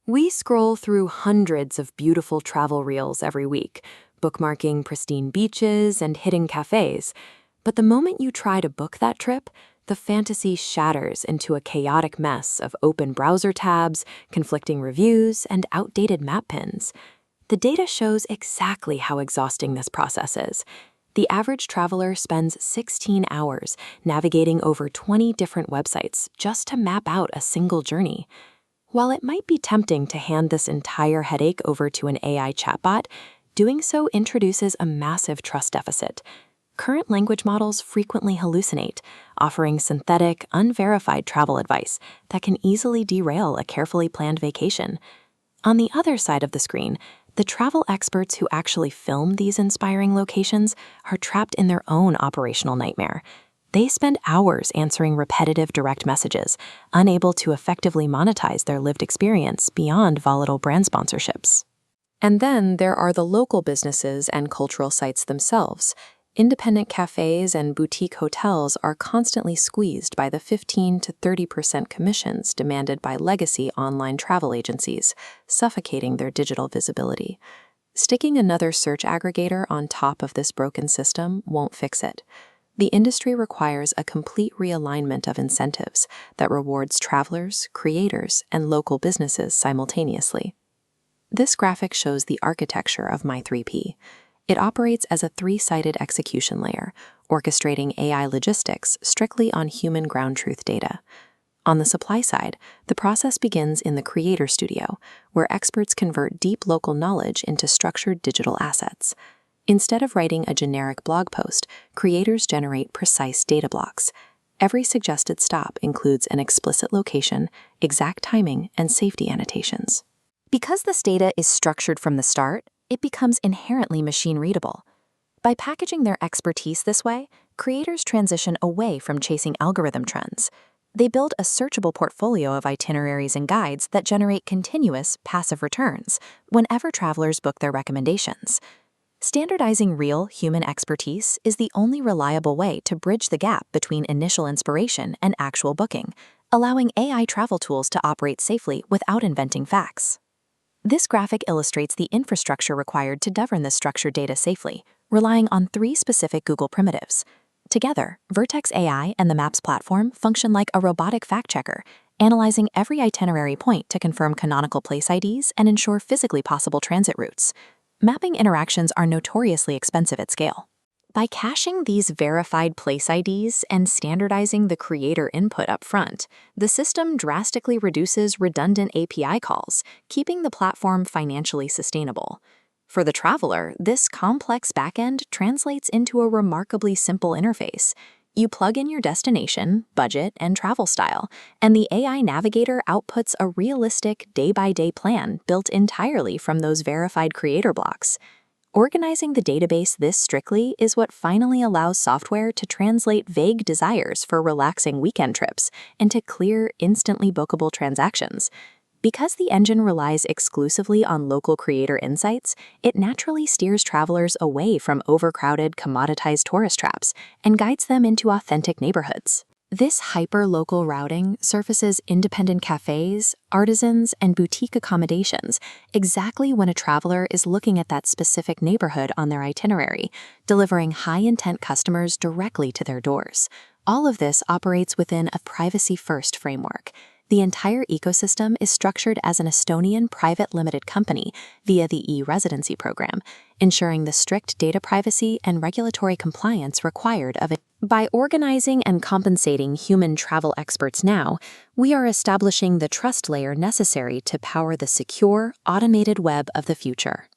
We scroll through hundreds of beautiful travel reels every week, bookmarking pristine beaches and hidden cafes. But the moment you try to book that trip, the fantasy shatters into a chaotic mess of open browser tabs, conflicting reviews, and outdated map pins. The data shows exactly how exhausting this process is. The average traveler spends 16 hours navigating over 20 different websites just to map out a single journey. While it might be tempting to hand this entire headache over to an AI chatbot, doing so introduces a massive trust deficit. Current language models frequently hallucinate, offering synthetic, unverified travel advice that can easily derail a carefully planned vacation. On the other side of the screen, the travel experts who actually film these inspiring locations are trapped in their own operational nightmare. They spend hours answering repetitive direct messages, unable to effectively monetize their lived experience beyond volatile brand sponsorships. And then there are the local businesses and cultural sites themselves. Independent cafes and boutique hotels are constantly squeezed by the 15 to 30% commissions demanded by legacy online travel agencies, suffocating their digital visibility. Sticking another search aggregator on top of this broken system won't fix it. The industry requires a complete realignment of incentives that rewards travelers, creators, and local businesses simultaneously. This graphic shows the architecture of My3P. It operates as a three-sided execution layer, orchestrating AI logistics strictly on human ground truth data. On the supply side, the process begins in the Creator Studio, where experts convert deep local knowledge into structured digital assets. Instead of writing a generic blog post, creators generate precise data blocks. Every suggested stop includes an explicit location, exact timing, and safety annotations. Because this data is structured from the start, it becomes inherently machine-readable. By packaging their expertise this way, creators transition away from chasing algorithm trends. They build a searchable portfolio of itineraries and guides that generate continuous, passive returns whenever travelers book their recommendations. Standardizing real human expertise is the only reliable way to bridge the gap between initial inspiration and actual booking, allowing AI travel tools to operate safely without inventing facts. This graphic illustrates the infrastructure required to govern this structured data safely, relying on three specific Google primitives. Together, Vertex AI and the Maps platform function like a robotic fact-checker, analyzing every itinerary point to confirm canonical place IDs and ensure physically possible transit routes. Mapping interactions are notoriously expensive at scale. By caching these verified place IDs and standardizing the creator input up front, the system drastically reduces redundant API calls, keeping the platform financially sustainable. For the traveler, this complex backend translates into a remarkably simple interface. You plug in your destination, budget, and travel style, and the AI navigator outputs a realistic day-by-day plan built entirely from those verified creator blocks. Organizing the database this strictly is what finally allows software to translate vague desires for relaxing weekend trips into clear, instantly bookable transactions. Because the engine relies exclusively on local creator insights, it naturally steers travelers away from overcrowded, commoditized tourist traps and guides them into authentic neighborhoods. This hyper-local routing surfaces independent cafes, artisans, and boutique accommodations exactly when a traveler is looking at that specific neighborhood on their itinerary, delivering high-intent customers directly to their doors. All of this operates within a privacy-first framework. The entire ecosystem is structured as an Estonian private limited company via the e-residency program, ensuring the strict data privacy and regulatory compliance required of it. By organizing and compensating human travel experts now, we are establishing the trust layer necessary to power the secure, automated web of the future.